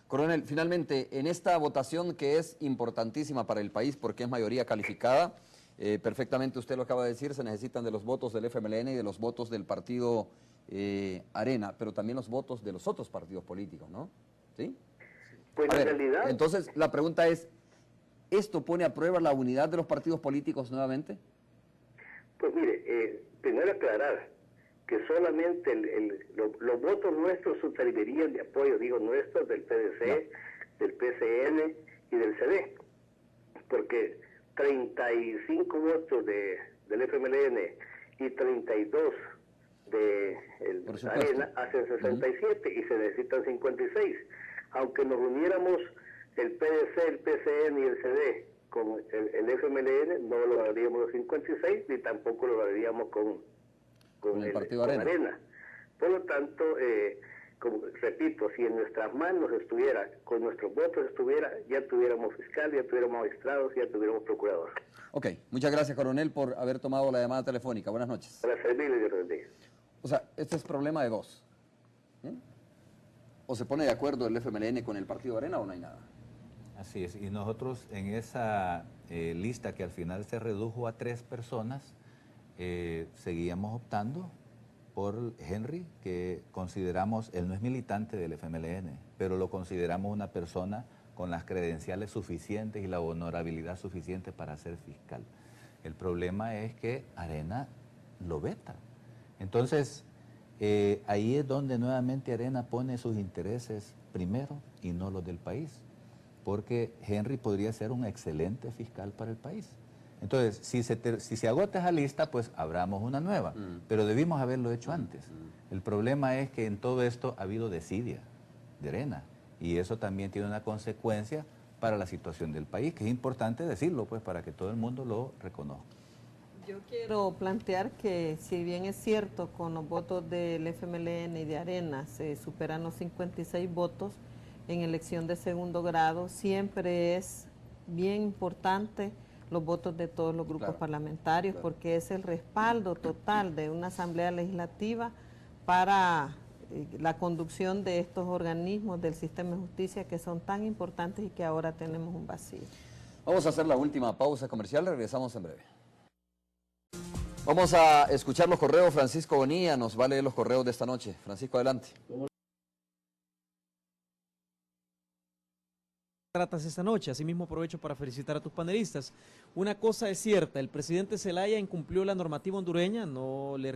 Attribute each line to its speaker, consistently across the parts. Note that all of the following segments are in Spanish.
Speaker 1: Coronel, finalmente, en esta votación que es importantísima para el país porque es mayoría calificada, perfectamente usted lo acaba de decir, se necesitan de los votos del FMLN y de los votos del partido Arena, pero también los votos de los otros partidos políticos, ¿no? ¿Sí?
Speaker 2: Pues en realidad...
Speaker 1: Entonces, la pregunta es, ¿esto pone a prueba la unidad de los partidos políticos nuevamente?
Speaker 2: Pues mire, primero aclarar que solamente los votos nuestros servirían de apoyo, digo nuestros, del PDC, del PCN y del CD, porque 35 votos del FMLN y 32 de Arena hacen 67 y se necesitan 56. Aunque nos uniéramos el PDC, el PCN y el CD con el FMLN, no lograríamos los 56 ni tampoco lo lograríamos con el partido Arena. Por lo tanto, como repito, si en nuestras manos estuviera, con nuestros votos estuviera, ya tuviéramos fiscal, ya tuviéramos magistrados, ya tuviéramos procurador.
Speaker 1: Ok, muchas gracias, coronel, por haber tomado la llamada telefónica. Buenas noches.
Speaker 2: Para servirle, Dios bendiga.
Speaker 1: O sea, este es problema de dos. ¿O se pone de acuerdo el FMLN con el partido Arena o no hay nada?
Speaker 3: Así es, y nosotros en esa lista que al final se redujo a 3 personas, seguíamos optando por Henry, que consideramos, él no es militante del FMLN, pero lo consideramos una persona con las credenciales suficientes y la honorabilidad suficiente para ser fiscal. El problema es que Arena lo veta. Entonces, ahí es donde nuevamente Arena pone sus intereses primero y no los del país, porque Henry podría ser un excelente fiscal para el país. Entonces, si se agota esa lista, pues abramos una nueva, pero debimos haberlo hecho antes. El problema es que en todo esto ha habido desidia de Arena, y eso también tiene una consecuencia para la situación del país, que es importante decirlo, pues, para que todo el mundo lo reconozca.
Speaker 4: Yo quiero plantear que, si bien es cierto, con los votos del FMLN y de Arena se superan los 56 votos en elección de segundo grado, siempre es bien importante los votos de todos los grupos parlamentarios, porque es el respaldo total de una asamblea legislativa para la conducción de estos organismos del sistema de justicia que son tan importantes y que ahora tenemos un vacío.
Speaker 1: Vamos a hacer la última pausa comercial, regresamos en breve. Vamos a escuchar los correos. Francisco Bonilla nos va a leer los correos de esta noche. Francisco, adelante.
Speaker 5: Tratas esta noche. Asimismo aprovecho para felicitar a tus panelistas. Una cosa es cierta, el presidente Zelaya incumplió la normativa hondureña, no se le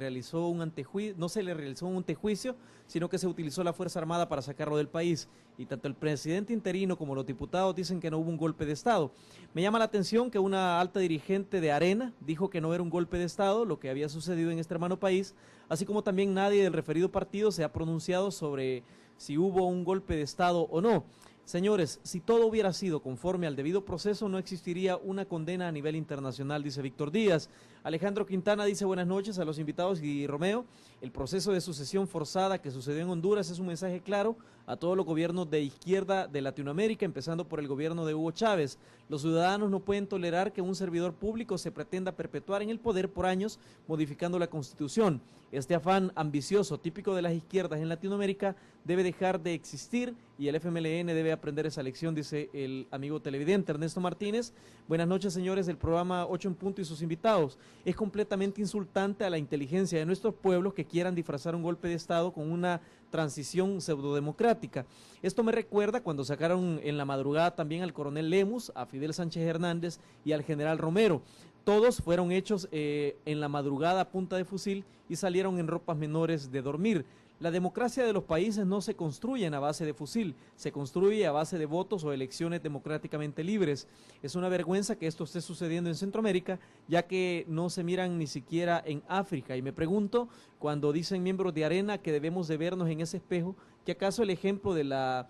Speaker 5: realizó un antejuicio, sino que se utilizó la Fuerza Armada para sacarlo del país. Y tanto el presidente interino como los diputados dicen que no hubo un golpe de Estado. Me llama la atención que una alta dirigente de Arena dijo que no era un golpe de Estado lo que había sucedido en este hermano país, así como también nadie del referido partido se ha pronunciado sobre si hubo un golpe de Estado o no. Señores, si todo hubiera sido conforme al debido proceso, no existiría una condena a nivel internacional, dice Víctor Díaz. Alejandro Quintana dice buenas noches a los invitados y Romeo. El proceso de sucesión forzada que sucedió en Honduras es un mensaje claro a todos los gobiernos de izquierda de Latinoamérica, empezando por el gobierno de Hugo Chávez. Los ciudadanos no pueden tolerar que un servidor público se pretenda perpetuar en el poder por años, modificando la Constitución. Este afán ambicioso, típico de las izquierdas en Latinoamérica, debe dejar de existir y el FMLN debe aprender esa lección, dice el amigo televidente Ernesto Martínez. Buenas noches, señores del programa 8 en Punto y sus invitados. Es completamente insultante a la inteligencia de nuestros pueblos que quieran disfrazar un golpe de Estado con una transición pseudodemocrática. Esto me recuerda cuando sacaron en la madrugada también al coronel Lemus, a Fidel Sánchez Hernández y al general Romero. Todos fueron hechos en la madrugada a punta de fusil y salieron en ropas menores de dormir. La democracia de los países no se construye a base de fusil, se construye a base de votos o elecciones democráticamente libres. Es una vergüenza que esto esté sucediendo en Centroamérica, ya que no se miran ni siquiera en África. Y me pregunto, cuando dicen miembros de Arena que debemos de vernos en ese espejo, ¿que acaso el ejemplo de la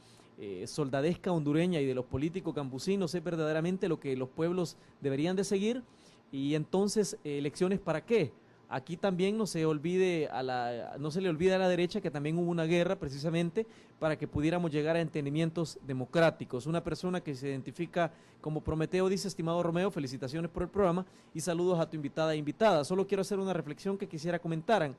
Speaker 5: soldadesca hondureña y de los políticos campusinos es verdaderamente lo que los pueblos deberían de seguir? Y entonces, ¿elecciones para qué? Aquí también no se le olvide a la derecha que también hubo una guerra precisamente para que pudiéramos llegar a entendimientos democráticos. Una persona que se identifica como Prometeo dice: estimado Romeo, felicitaciones por el programa y saludos a tu invitada e invitada. Solo quiero hacer una reflexión que quisiera comentaran.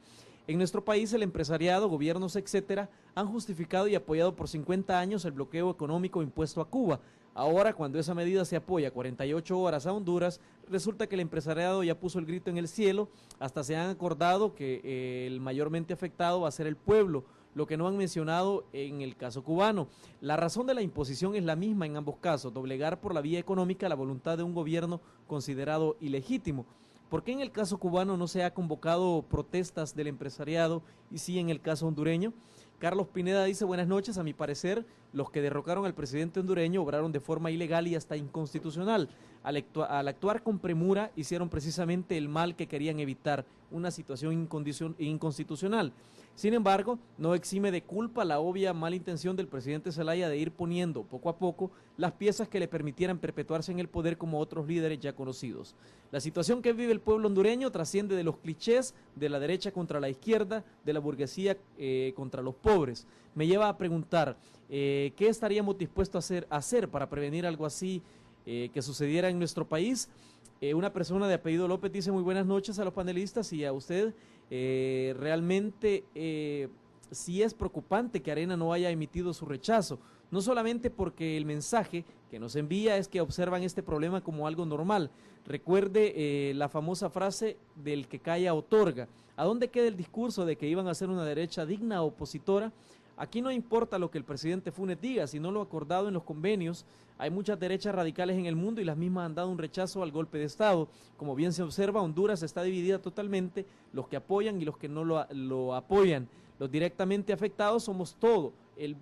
Speaker 5: En nuestro país el empresariado, gobiernos, etcétera, han justificado y apoyado por 50 años el bloqueo económico impuesto a Cuba. Ahora, cuando esa medida se apoya 48 horas a Honduras, resulta que el empresariado ya puso el grito en el cielo, hasta se han acordado que el mayormente afectado va a ser el pueblo, lo que no han mencionado en el caso cubano. La razón de la imposición es la misma en ambos casos, doblegar por la vía económica la voluntad de un gobierno considerado ilegítimo. ¿Por qué en el caso cubano no se ha convocado protestas del empresariado y sí en el caso hondureño? Carlos Pineda dice, buenas noches, a mi parecer, los que derrocaron al presidente hondureño obraron de forma ilegal y hasta inconstitucional. Al actuar con premura, hicieron precisamente el mal que querían evitar, una situación inconstitucional. Sin embargo, no exime de culpa la obvia mala intención del presidente Zelaya de ir poniendo poco a poco las piezas que le permitieran perpetuarse en el poder como otros líderes ya conocidos. La situación que vive el pueblo hondureño trasciende de los clichés de la derecha contra la izquierda, de la burguesía contra los pobres. Me lleva a preguntar, ¿qué estaríamos dispuestos a hacer para prevenir algo así que sucediera en nuestro país? Una persona de apellido López dice, muy buenas noches a los panelistas y a usted. Realmente sí es preocupante que Arena no haya emitido su rechazo, no solamente porque el mensaje que nos envía es que observan este problema como algo normal. Recuerde la famosa frase del que calla otorga. ¿A dónde queda el discurso de que iban a ser una derecha digna opositora? Aquí no importa lo que el presidente Funes diga, sino lo acordado en los convenios. Hay muchas derechas radicales en el mundo y las mismas han dado un rechazo al golpe de Estado. Como bien se observa, Honduras está dividida totalmente, los que apoyan y los que no lo apoyan. Los directamente afectados somos todo el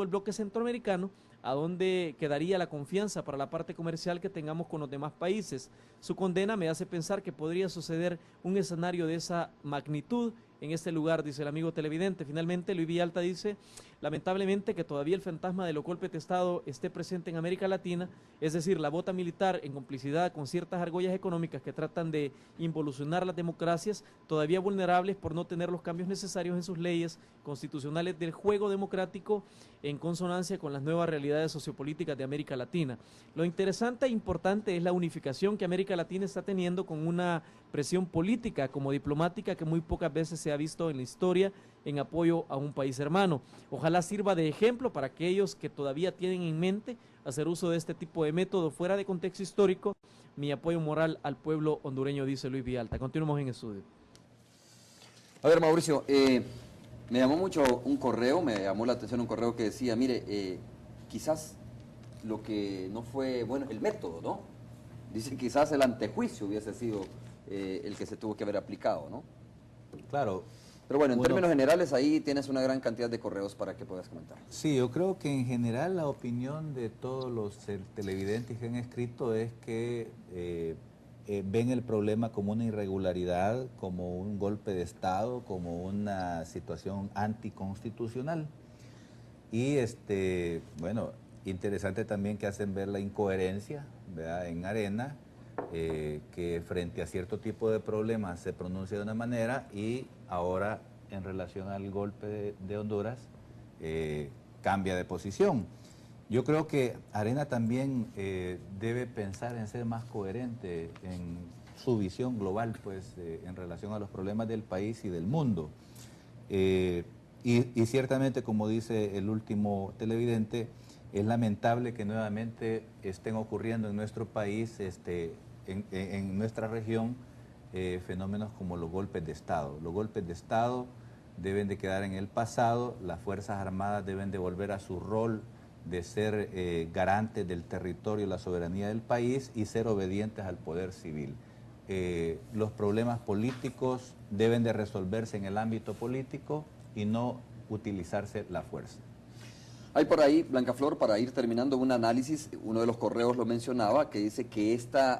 Speaker 5: bloque centroamericano, a donde quedaría la confianza para la parte comercial que tengamos con los demás países. Su condena me hace pensar que podría suceder un escenario de esa magnitud en este lugar, dice el amigo televidente. Finalmente, Luis Villalta dice, lamentablemente que todavía el fantasma de los golpes de Estado esté presente en América Latina, es decir, la bota militar en complicidad con ciertas argollas económicas que tratan de involucionar las democracias, todavía vulnerables por no tener los cambios necesarios en sus leyes constitucionales del juego democrático en consonancia con las nuevas realidades sociopolíticas de América Latina. Lo interesante e importante es la unificación que América Latina está teniendo con una presión política como diplomática que muy pocas veces se ha visto en la historia en apoyo a un país hermano. Ojalá sirva de ejemplo para aquellos que todavía tienen en mente hacer uso de este tipo de método fuera de contexto histórico. Mi apoyo moral al pueblo hondureño, dice Luis Villalta. Continuamos en estudio.
Speaker 1: A ver, Mauricio, me llamó mucho un correo, me llamó la atención un correo que decía, mire, quizás lo que no fue, bueno, el método, ¿no? Dice quizás el antejuicio hubiese sido el que se tuvo que haber aplicado, ¿no?
Speaker 3: Claro.
Speaker 1: Pero bueno, en términos generales, ahí tienes una gran cantidad de correos para que puedas comentar.
Speaker 3: Sí, yo creo que en general la opinión de todos los televidentes que han escrito es que ven el problema como una irregularidad, como un golpe de Estado, como una situación anticonstitucional. Y bueno, interesante también que hacen ver la incoherencia, ¿verdad?, en Arena, que frente a cierto tipo de problemas se pronuncia de una manera y ahora en relación al golpe de Honduras cambia de posición. Yo creo que Arena también debe pensar en ser más coherente en su visión global, pues, en relación a los problemas del país y del mundo. Y ciertamente, como dice el último televidente, es lamentable que nuevamente estén ocurriendo en nuestro país, en nuestra región, fenómenos como los golpes de Estado. Los golpes de Estado deben de quedar en el pasado, las Fuerzas Armadas deben de volver a su rol de ser garantes del territorio y la soberanía del país y ser obedientes al poder civil. Los problemas políticos deben de resolverse en el ámbito político y no utilizarse la fuerza.
Speaker 1: Hay por ahí, Blancaflor, para ir terminando un análisis, uno de los correos lo mencionaba, que dice que esta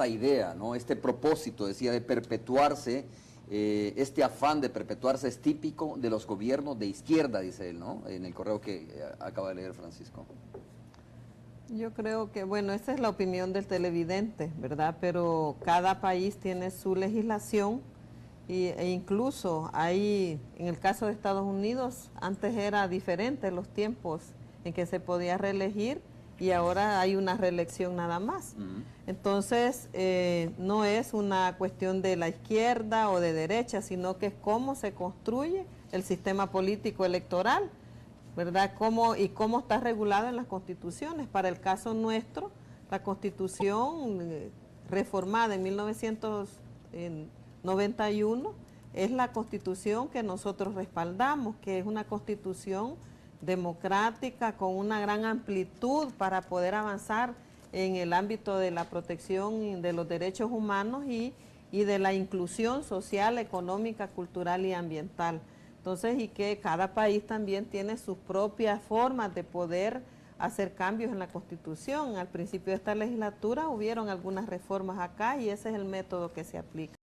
Speaker 1: idea, ¿no?, este propósito, decía, de perpetuarse, este afán de perpetuarse es típico de los gobiernos de izquierda, dice él, ¿no?, en el correo que acaba de leer Francisco.
Speaker 4: Yo creo que, bueno, esa es la opinión del televidente, ¿verdad? Pero cada país tiene su legislación e incluso hay, en el caso de Estados Unidos, antes era diferente los tiempos en que se podía reelegir y ahora hay una reelección nada más. Entonces, no es una cuestión de la izquierda o de derecha, sino que es cómo se construye el sistema político electoral, ¿verdad? Cómo está regulado en las constituciones. Para el caso nuestro, la constitución reformada en 1991 es la constitución que nosotros respaldamos, que es una constitución democrática con una gran amplitud para poder avanzar en el ámbito de la protección de los derechos humanos y de la inclusión social, económica, cultural y ambiental. Entonces, y que cada país también tiene sus propias formas de poder hacer cambios en la Constitución. Al principio de esta legislatura hubieron algunas reformas acá y ese es el método que se aplica.